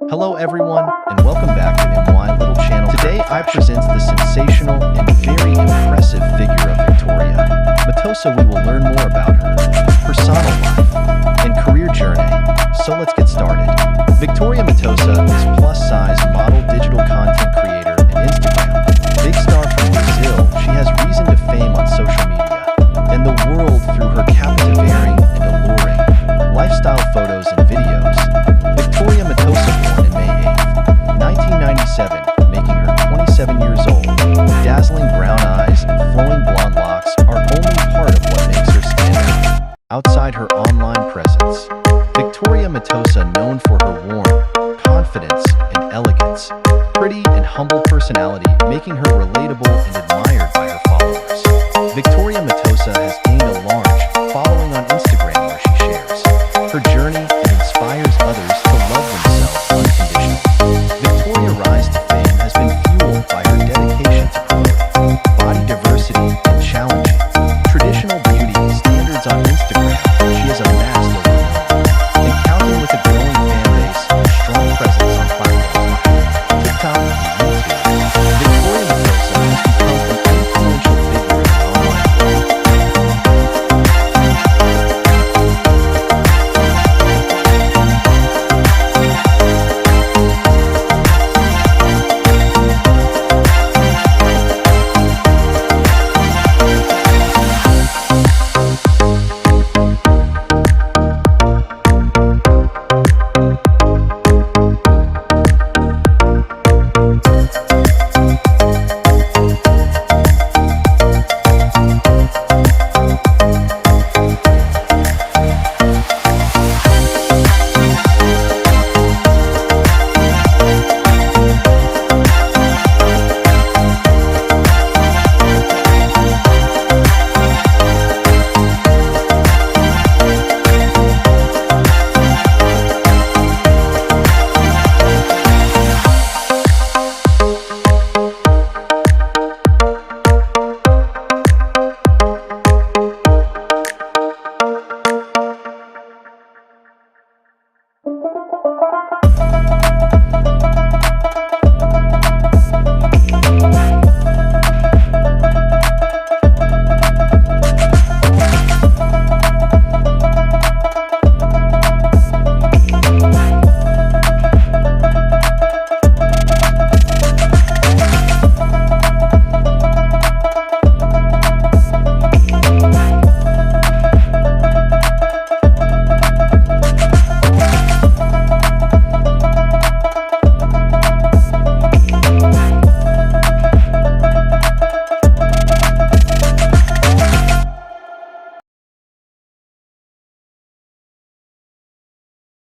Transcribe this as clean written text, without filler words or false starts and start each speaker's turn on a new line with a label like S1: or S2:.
S1: Hello everyone, and welcome back to MY Little Channel. Today I present the sensational and very impressive figure of Victoria Matosa. We will learn more about her personal life and career journey. So let's get started. Victoria Matosa is plus-size model, digital content creator, and Instagram big star from Brazil. She has reason to fame on social media and the world through her captivating and alluring lifestyle photos and videos. Victoria Matosa, born in May 8, 1997, making her 27 years old. Dazzling brown eyes and flowing blonde locks are only part of what makes her stand out. Outside her online presence, Victoria Matosa, known for her warm confidence and elegance, pretty and humble personality, making her relatable and admired by her followers. Victoria Matosa has